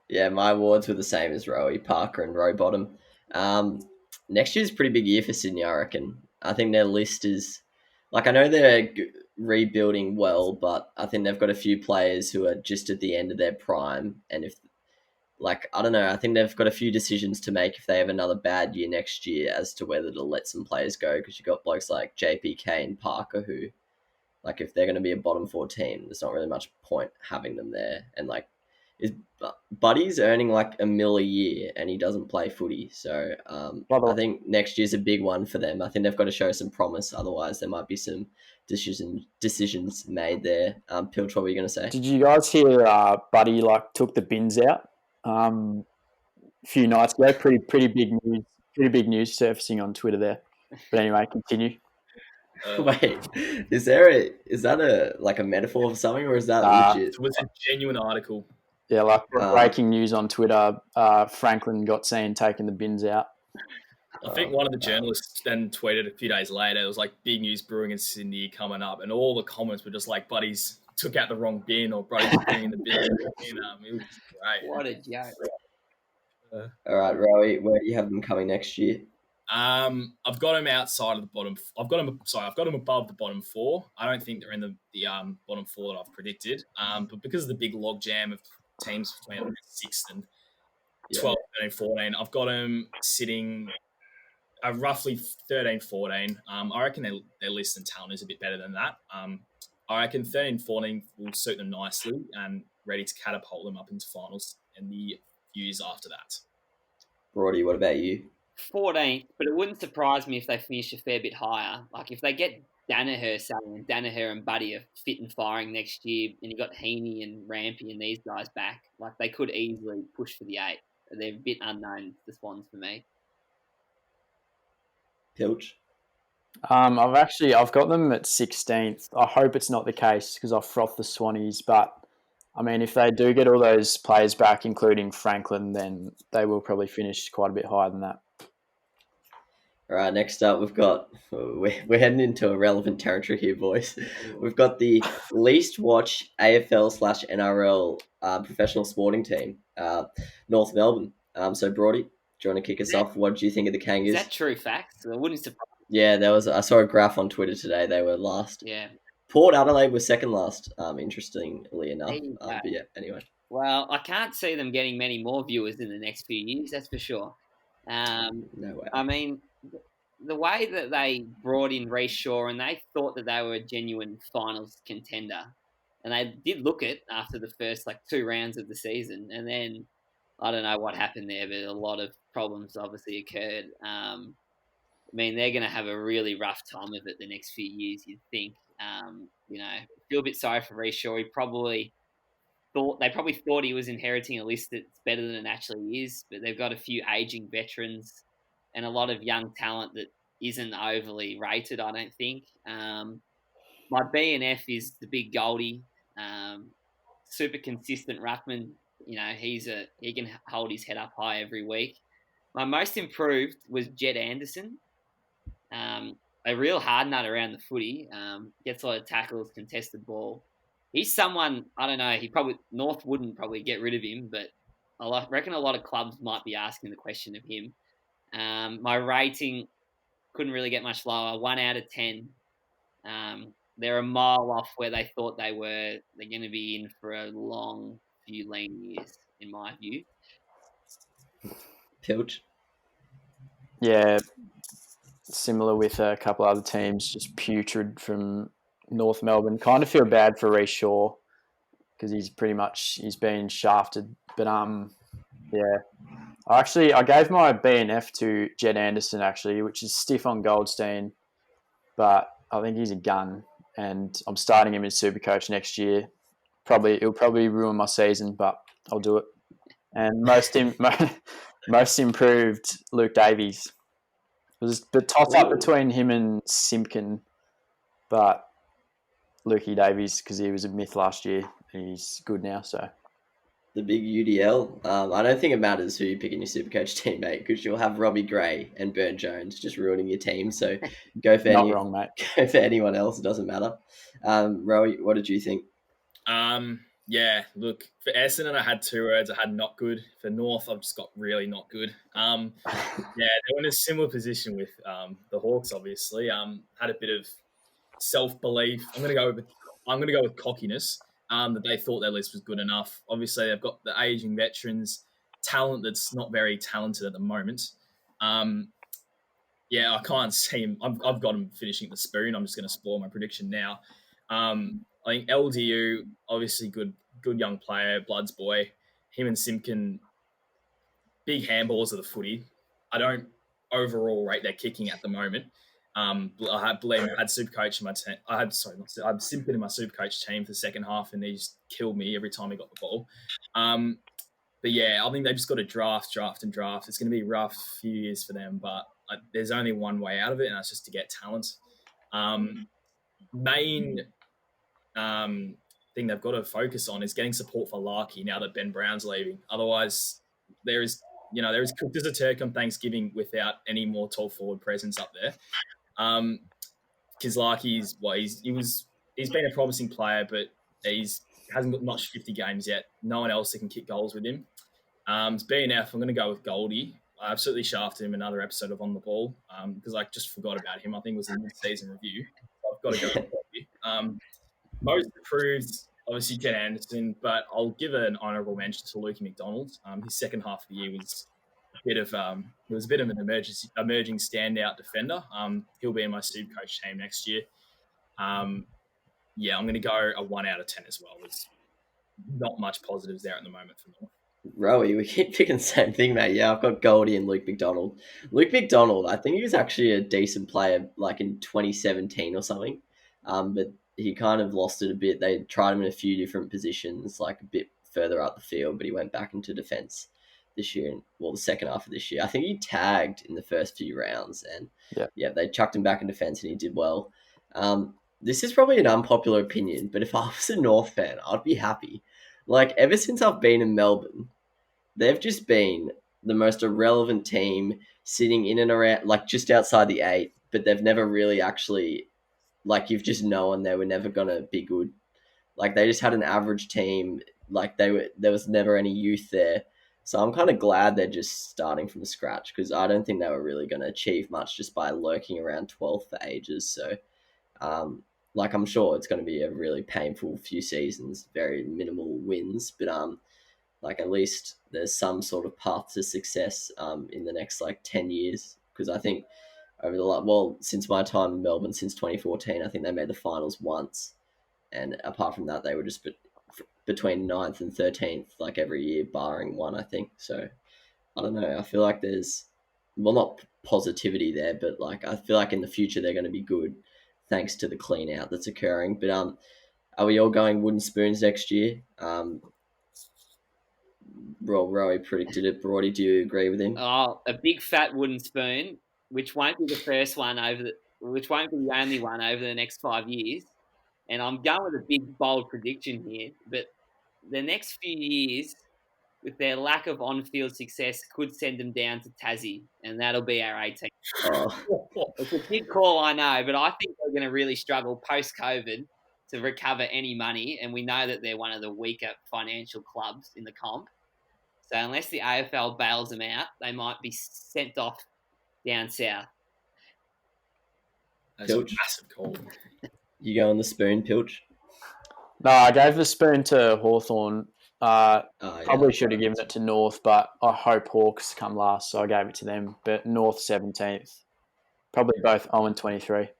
Yeah, my awards were the same as Rowey, Parker and Rowbottom. Next year's a pretty big year for Sydney, I reckon. I think their list is... Like, I know they're rebuilding well, but I think they've got a few players who are just at the end of their prime. And if... Like, I don't know, I think they've got a few decisions to make if they have another bad year next year as to whether to let some players go. Because you've got blokes like JPK and Parker who... Like, if they're going to be a bottom 4 team, there's not really much point having them there. And, like, Buddy's earning like $1 million a year and he doesn't play footy. So I think next year's a big one for them. I think they've got to show some promise. Otherwise, there might be some decisions made there. Pilch, what were you going to say? Did you guys hear Buddy took the bins out a few nights ago? Pretty big news. Pretty big news surfacing on Twitter there. But anyway, continue. Wait, is that a metaphor for something, or is that legit? It was a genuine article. Yeah, breaking news on Twitter, Franklin got seen taking the bins out. I think one of the journalists then tweeted a few days later, it was like big news brewing in Sydney coming up, and all the comments were just like, Buddy's took out the wrong bin or Buddy's putting in the bin. It was great. What a joke. All right, Rowey, where do you have them coming next year? I've got them outside of the bottom. I've got them above the bottom 4. I don't think they're in the bottom 4 that I've predicted. But because of the big log jam of teams between 6th and 12, 13, 14. I've got them sitting roughly 13, 14. I reckon their list and talent is a bit better than that. I reckon 13, 14 will suit them nicely and ready to catapult them up into finals in the years after that. Broady, what about you? 14th, but it wouldn't surprise me if they finish a fair bit higher. Like if they get Danaher and Buddy are fit and firing next year, and you got Heaney and Rampy and these guys back, like they could easily push for the 8. They're a bit unknown, the Swans, for me. Pilch? I've got them at 16th. I hope it's not the case because I've frothed the Swannies, but I mean, if they do get all those players back, including Franklin, then they will probably finish quite a bit higher than that. All right, next up, we're heading into irrelevant territory here, boys. We've got the least watched AFL/NRL professional sporting team, North Melbourne. So, Broady, do you want to kick us off? What do you think of the Kangas? Is that true facts? I wouldn't surprise. Yeah, I saw a graph on Twitter today. They were last. Yeah. Port Adelaide was second last, interestingly enough. But yeah, anyway. Well, I can't see them getting many more viewers in the next few years, that's for sure. No way. I mean, the way that they brought in Reece Shaw and they thought that they were a genuine finals contender, and they did look it after the first 2 rounds of the season, and then I don't know what happened there, but a lot of problems obviously occurred. I mean, they're going to have a really rough time of it the next few years, you'd think. Feel a bit sorry for Reece Shaw. They probably thought he was inheriting a list that's better than it actually is, but they've got a few aging veterans and a lot of young talent that isn't overly rated, I don't think. My B&F is the big Goldie, super consistent ruckman. He can hold his head up high every week. My most improved was Jed Anderson. A real hard nut around the footy, gets a lot of tackles, contested ball. He's someone, I don't know, North wouldn't probably get rid of him, but I reckon a lot of clubs might be asking the question of him. My rating couldn't really get much lower, 1 out of 10. They're a mile off where they thought they were. They're going to be in for a long few lean years, in my view. Pilch? Yeah, similar with a couple other teams, just putrid from North Melbourne. Kind of feel bad for Reece Shaw because he's been shafted. But yeah, I gave my B&F to Jed Anderson actually, which is stiff on Goldstein, but I think he's a gun, and I'm starting him in Supercoach next year. It'll probably ruin my season, but I'll do it. And most improved, Luke Davies. It was the toss-up between him and Simpkin, but Lukey Davies, because he was a myth last year, he's good now. So the big UDL. I don't think it matters who you pick in your Supercoach team, mate, because you'll have Robbie Gray and Burn Jones just ruining your team. So go for wrong, mate. Go for anyone else. It doesn't matter. Rowey, what did you think? Yeah, look, for Essendon, I had 2 words. I had not good. For North, I've just got really not good. Yeah, they're in a similar position with the Hawks, obviously. Had a bit of self-belief. I'm going to go with cockiness, that they thought their list was good enough. Obviously, they've got the aging veterans, talent that's not very talented at the moment. Yeah, I can't see him. I've got him finishing the spoon. I'm just going to spoil my prediction now. I think LDU, obviously good young player, Blood's boy. Him and Simpkin, big handballs of the footy. I don't overall rate their kicking at the moment. I had Supercoach in my team. I had Simpkin in my Supercoach team for the second half, and he just killed me every time he got the ball. But yeah, I think they've just got to draft. It's going to be a rough few years for them, but there's only one way out of it, and that's just to get talent. Main thing they've got to focus on is getting support for Larkey now that Ben Brown's leaving. Otherwise, there is cooked as a turkey on Thanksgiving without any more tall forward presence up there. Because Larkey's he's been a promising player, but hasn't notched 50 games yet. No one else that can kick goals with him. It's B&F. I'm going to go with Goldie. I absolutely shafted him in another episode of On the Ball because I just forgot about him. I think it was a mid-season review. So I've got to go with Goldie. Most improved, obviously Ken Anderson, but I'll give an honourable mention to Lukey McDonald. His second half of the year was a bit of an emerging standout defender. He'll be in my super coach team next year. I'm going to go a 1 out of 10 as well. There's not much positives there at the moment for North. Rowey, we keep picking the same thing, mate. Yeah, I've got Goldie and Luke McDonald. Luke McDonald, I think he was actually a decent player, like in 2017 or something. But he kind of lost it a bit. They tried him in a few different positions, like a bit further up the field, but he went back into defence this year, the second half of this year. I think he tagged in the first few rounds, and they chucked him back in defence, and he did well. This is probably an unpopular opinion, but if I was a North fan, I'd be happy. Like, ever since I've been in Melbourne, they've just been the most irrelevant team sitting in and around, like, just outside the 8, but they've never really actually, like, you've just known they were never going to be good. Like, they just had an average team. Like, there was never any youth there. So I'm kind of glad they're just starting from scratch, because I don't think they were really going to achieve much just by lurking around 12th for ages. So, I'm sure it's going to be a really painful few seasons, very minimal wins, but at least there's some sort of path to success in the next 10 years. Because I think since my time in Melbourne, since 2014, I think they made the finals once, and apart from that, they were just between 9th and 13th every year, barring one, I think. So I don't know. I feel like there's not positivity there, but I feel like in the future they're going to be good, thanks to the clean out that's occurring. But are we all going wooden spoons next year? Rowey predicted it. Broady, do you agree with him? Oh, a big fat wooden spoon, which won't be the first one which won't be the only one over the next 5 years. And I'm going with a big bold prediction here, but the next few years, with their lack of on-field success, could send them down to Tassie, and that'll be our 18. Oh. It's a big call, I know, but I think they're going to really struggle post-COVID to recover any money, and we know that they're one of the weaker financial clubs in the comp. So unless the AFL bails them out, they might be sent off down south. That's Pilch. A massive call. You go on the spoon, Pilch? No, I gave the spoon to Hawthorn. Probably should have given it to North, but I hope Hawks come last, so I gave it to them. But North 17th. Probably both 0-23.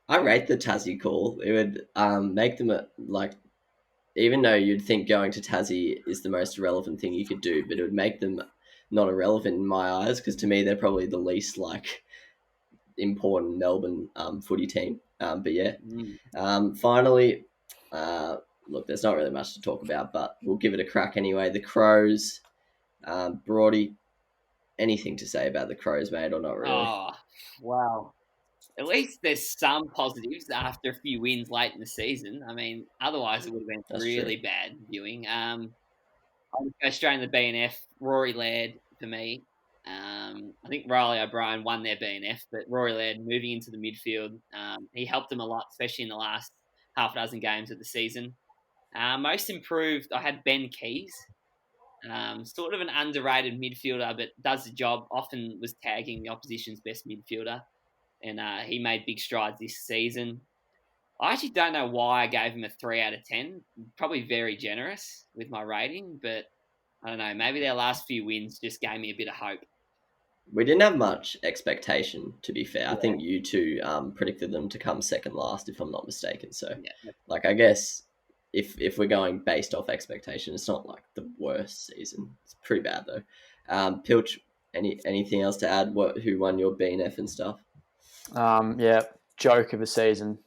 I rate the Tassie call. It would make them even though you'd think going to Tassie is the most relevant thing you could do, but it would make them not irrelevant in my eyes, because to me they're probably the least important Melbourne footy team. Finally, look, there's not really much to talk about, but we'll give it a crack anyway. The Crows, Broady, anything to say about the Crows, mate, or not really? Oh, wow. At least there's some positives after a few wins late in the season. I mean, otherwise it would have been really bad viewing. I'll go straight in the BNF. Rory Laird for me. I think Riley O'Brien won their BNF, but Rory Laird moving into the midfield, he helped them a lot, especially in the last half a dozen games of the season. Most improved, I had Ben Keys. Sort of an underrated midfielder, but does the job. Often was tagging the opposition's best midfielder, and he made big strides this season. I actually don't know why I gave him a 3 out of 10. Probably very generous with my rating, but I don't know. Maybe their last few wins just gave me a bit of hope. We didn't have much expectation, to be fair. Yeah. I think you two predicted them to come second last, if I'm not mistaken. So, I guess if we're going based off expectation, it's not the worst season. It's pretty bad though. Pilch, anything else to add? Who won your BNF and stuff? Joke of a season,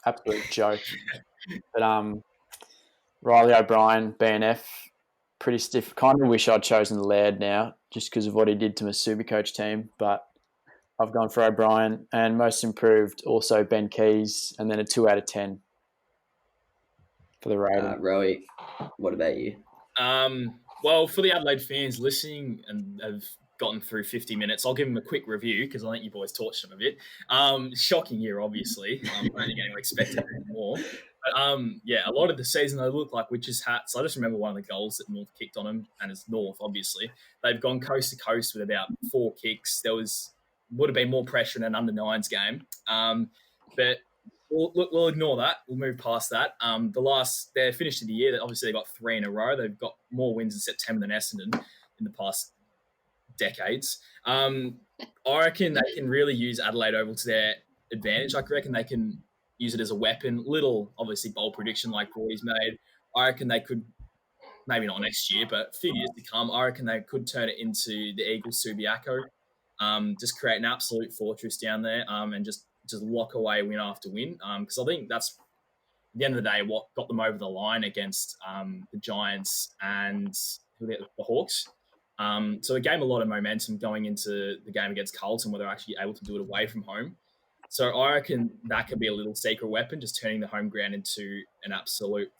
absolute joke. But Riley O'Brien, BNF, pretty stiff. Kind of wish I'd chosen Laird now, just because of what he did to my Supercoach team. But I've gone for O'Brien, and most improved also Ben Keys, and then a 2 out of 10 for the rating. Rowey, what about you? Well, for the Adelaide fans listening and have gotten through 50 minutes, I'll give them a quick review, because I think you boys torched them a bit. Shocking year, obviously. I'm only going to expect it more. But, a lot of the season they look like witches' hats. I just remember one of the goals that North kicked on them, and it's North, obviously. They've gone coast to coast with about 4 kicks. Would have been more pressure in an under-9s game. But we'll ignore that. We'll move past that. Their finish of the year, obviously they got 3 in a row. They've got more wins in September than Essendon in the past decades. I reckon they can really use Adelaide Oval to their advantage. I reckon they can use it as a weapon. Little, obviously, bold prediction like Broady's made. I reckon they could, maybe not next year, but a few years to come, I reckon they could turn it into the Eagles Subiaco. Just create an absolute fortress down there and just lock away win after win. Because I think that's, at the end of the day, what got them over the line against the Giants and the Hawks. So it gave a lot of momentum going into the game against Carlton, where they're actually able to do it away from home. So I reckon that could be a little secret weapon, just turning the home ground into an absolute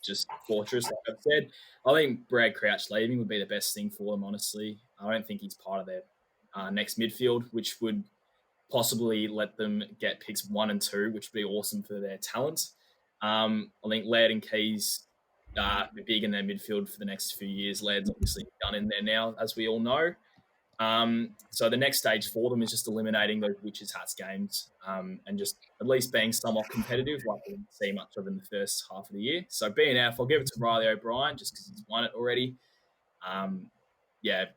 just fortress, like I've said. I think Brad Crouch leaving would be the best thing for them, honestly. I don't think he's part of their next midfield, which would possibly let them get picks 1 and 2, which would be awesome for their talent. I think Laird and Keys are big in their midfield for the next few years. Laird's obviously done in there now, as we all know. So the next stage for them is just eliminating those witches' hats games and just at least being somewhat competitive, like we didn't see much of in the first half of the year. So being out, I'll give it to Riley O'Brien just because he's won it already.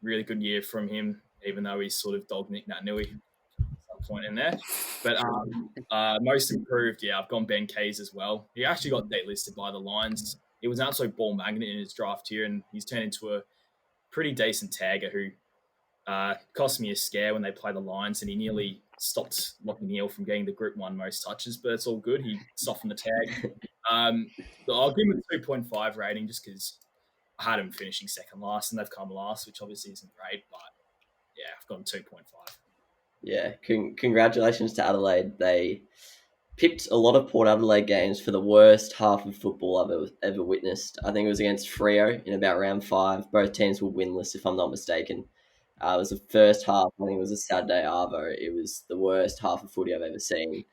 Really good year from him, even though he's sort of dog Nick Nat-Nui at some point in there. But most improved, I've gone Ben Keys as well. He actually got delisted by the Lions. He was an absolute ball magnet in his draft here, and he's turned into a pretty decent tagger who cost me a scare when they played the Lions, and he nearly stopped Lachie Neale from getting the Group 1 most touches, but it's all good. He softened the tag. I'll give him a 2.5 rating just because I had him finishing second last, and they've come last, which obviously isn't great, but I've gone 2.5. Yeah, congratulations to Adelaide. They picked a lot of Port Adelaide games for the worst half of football I've ever witnessed. I think it was against Freo in about round 5. Both teams were winless, if I'm not mistaken. It was the first half. I think it was a Saturday Arvo. It was the worst half of footy I've ever seen.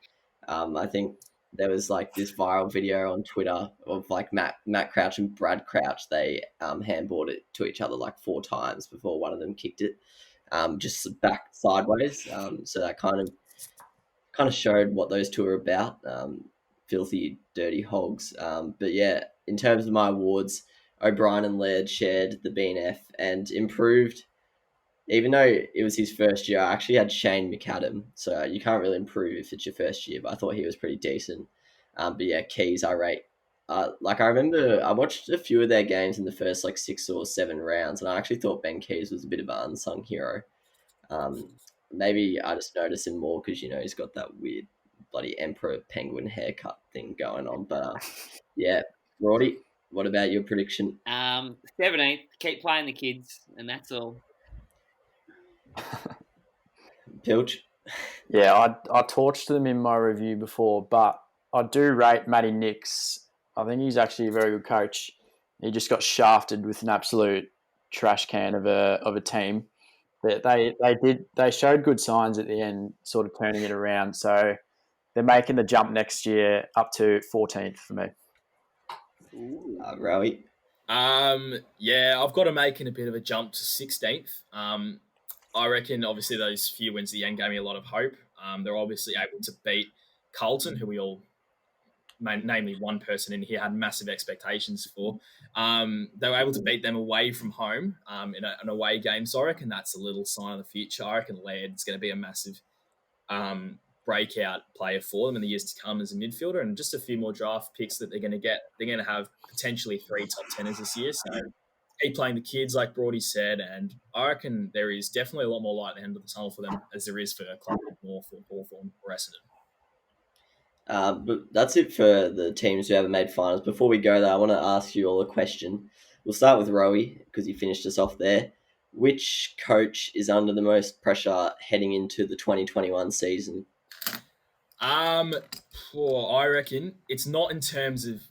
I think there was like this viral video on Twitter of like Matt Crouch and Brad Crouch. They handballed it to each other like 4 times before one of them kicked it, just back sideways. So that kind of showed what those two are about. Filthy, dirty hogs. But yeah, in terms of my awards, O'Brien and Laird shared the BNF and improved. Even though it was his first year, I actually had Shane McAdam, so you can't really improve if it's your first year, but I thought he was pretty decent. But yeah, Keys I rate. I remember I watched a few of their games in the first 6 or 7 rounds, and I actually thought Ben Keys was a bit of an unsung hero. Maybe I just noticed him more because, he's got that weird bloody emperor penguin haircut thing going on. But Broady, what about your prediction? 17th, keep playing the kids, and that's all. Pilch? Yeah, I torched them in my review before, but I do rate Matty Nix. I think he's actually a very good coach. He just got shafted with an absolute trash can of a team. But they showed good signs at the end, sort of turning it around. So they're making the jump next year up to 14th for me. Rowey? I've got to make a bit of a jump to 16th. I reckon, obviously, those few wins at the end gave me a lot of hope. They're obviously able to beat Carlton, who we all, namely one person in here, had massive expectations for. They were able to beat them away from home in an away game. So I reckon that's a little sign of the future. I reckon Laird's going to be a massive breakout player for them in the years to come as a midfielder, and just a few more draft picks that they're going to get. They're going to have potentially 3 top 10ers this year. So keep playing the kids, like Broady said, and I reckon there is definitely a lot more light at the end of the tunnel for them as there is for a club like North or Hawthorn or Essendon. But that's it for the teams who haven't made finals. Before we go there, I want to ask you all a question. We'll start with Rowey because he finished us off there. Which coach is under the most pressure heading into the 2021 season? I reckon it's not in terms of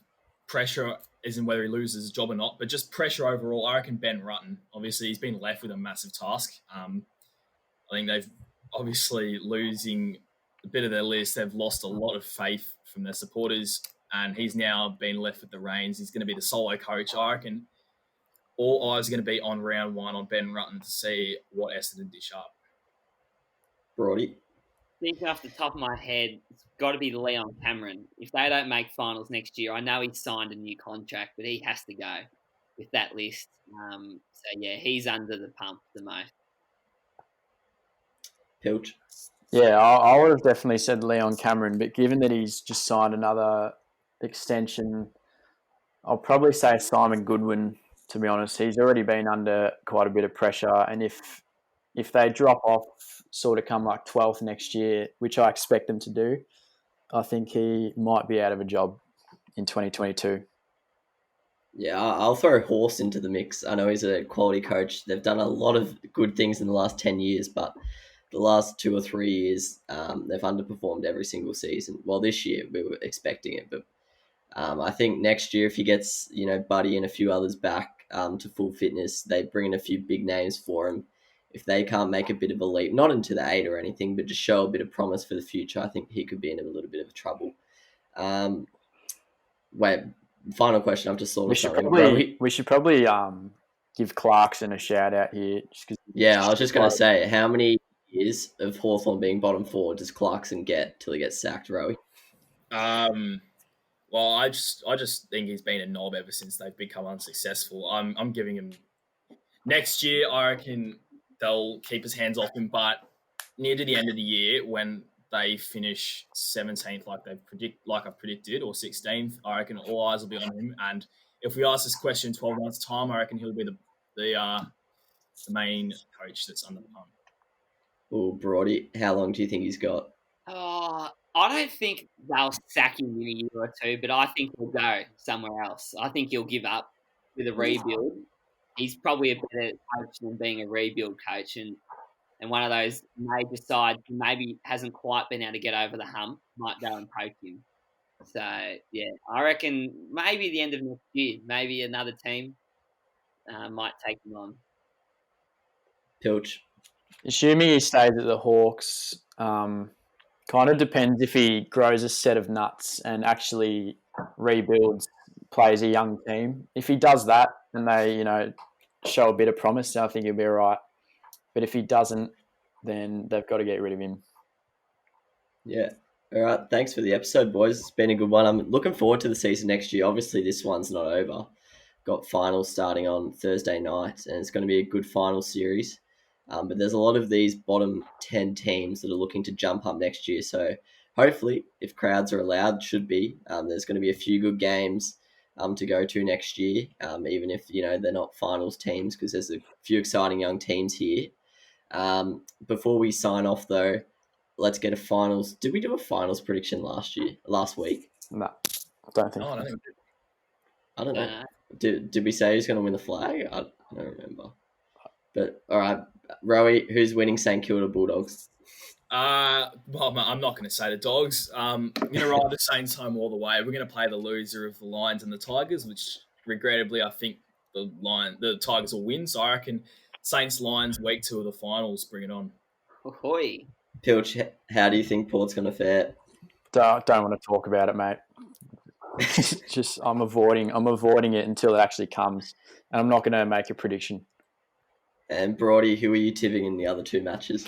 pressure as in whether he loses his job or not, but just pressure overall. I reckon Ben Rutten. Obviously, he's been left with a massive task. I think they've obviously losing a bit of their list. They've lost a lot of faith from their supporters, and he's now been left with the reins. He's going to be the solo coach. I reckon all eyes are going to be on round 1 on Ben Rutten to see what Essendon dish up. Broady? thinking off the top of my head, it's got to be Leon Cameron. If they don't make finals next year, I know he's signed a new contract, but he has to go with that list. So, yeah, he's under the pump the most. Pilch. Yeah, I would have definitely said Leon Cameron, but given that he's just signed another extension, I'll probably say Simon Goodwin, to be honest. He's already been under quite a bit of pressure, and if they drop off, sort of come like 12th next year, which I expect them to do, I think he might be out of a job in 2022. Yeah, I'll throw Horse into the mix. I know he's a quality coach. They've done a lot of good things in the last 10 years, but the last 2 or 3 years, they've underperformed every single season. Well, this year we were expecting it, but I think next year if he gets, Buddy and a few others back to full fitness, they bring in a few big names for him. If they can't make a bit of a leap, not into the 8 or anything, but just show a bit of promise for the future, I think he could be in a little bit of trouble. Wait, final question. I've just thought of something. We should probably give Clarkson a shout out here. Yeah, I was just going to say, how many years of Hawthorn being bottom 4 does Clarkson get till he gets sacked, Rowey? Well, I just think he's been a knob ever since they've become unsuccessful. I'm giving him next year. I reckon they'll keep his hands off him, but near to the end of the year, when they finish 17th, like I've predicted, or 16th, I reckon all eyes will be on him. And if we ask this question in 12 months' time, I reckon he'll be the main coach that's under the pump. Oh, Broady, how long do you think he's got? I don't think they'll sack him in a year or two, but I think he'll go somewhere else. I think he'll give up with a rebuild. He's probably a better coach than being a rebuild coach, and one of those major sides who maybe hasn't quite been able to get over the hump might go and poke him. So, yeah, I reckon maybe the end of next year, maybe another team might take him on. Pilch. Assuming he stays at the Hawks, kind of depends if he grows a set of nuts and actually rebuilds, plays a young team. If he does that and they, show a bit of promise, I think he'll be all right. But if he doesn't, then they've got to get rid of him. Yeah. All right. Thanks for the episode, boys. It's been a good one. I'm looking forward to the season next year. Obviously, this one's not over. Got finals starting on Thursday night, and it's going to be a good final series. But there's a lot of these bottom 10 teams that are looking to jump up next year. So hopefully, if crowds are allowed, should be, there's going to be a few good games to go to next year, even if, they're not finals teams, because there's a few exciting young teams here. Before we sign off, though, let's get a finals. Did we do a finals prediction last week? No, I don't think. I don't know. Did we say who's going to win the flag? I don't remember. But all right, Rowey, who's winning St Kilda Bulldogs? Well, I'm not going to say the Dogs. I'm going to ride the Saints home all the way. We're going to play the loser of the Lions and the Tigers, which regrettably I think the Tigers will win. So I reckon Saints Lions week 2 of the finals. Bring it on. Ahoy. Pilch, how do you think Port's going to fare? Don't want to talk about it, mate. Just I'm avoiding it until it actually comes, and I'm not going to make a prediction. And Broady, who are you tipping in the other 2 matches?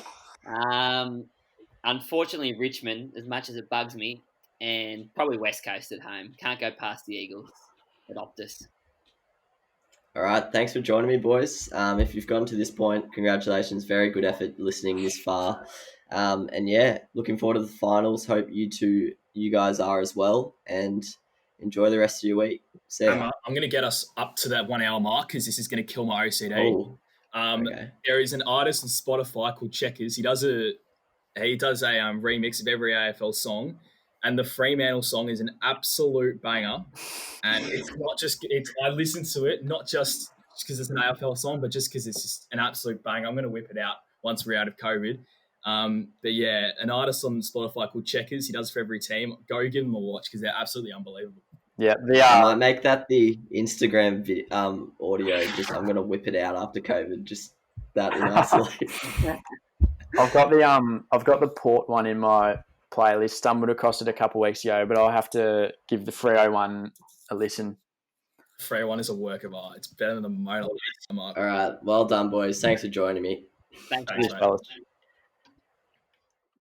Unfortunately, Richmond, as much as it bugs me, and probably West Coast at home. Can't go past the Eagles at Optus. All right, thanks for joining me, boys. If you've gotten to this point, congratulations. Very good effort listening this far. And yeah, looking forward to the finals. Hope you guys are as well. And enjoy the rest of your week. See ya. I'm going to get us up to that 1 hour mark because this is going to kill my OCD. Oh. Okay. There is an artist on Spotify called Checkers. He does a remix of every AFL song, and the Fremantle song is an absolute banger. And it's not just I listen to it not just because it's an AFL song, but just because it's just an absolute banger. I'm going to whip it out once we're out of COVID. But yeah, an artist on Spotify called Checkers. He does for every team. Go give them a watch because they're absolutely unbelievable. Yeah, I might make that the Instagram audio. Just I'm gonna whip it out after COVID. Just that in isolation. I've got the Port one in my playlist. Stumbled across it a couple of weeks ago, but I'll have to give the Freo one a listen. Freo one is a work of art. It's better than the Mona Lisa. All right, well done, boys. Thanks for joining me. Thanks, fellas.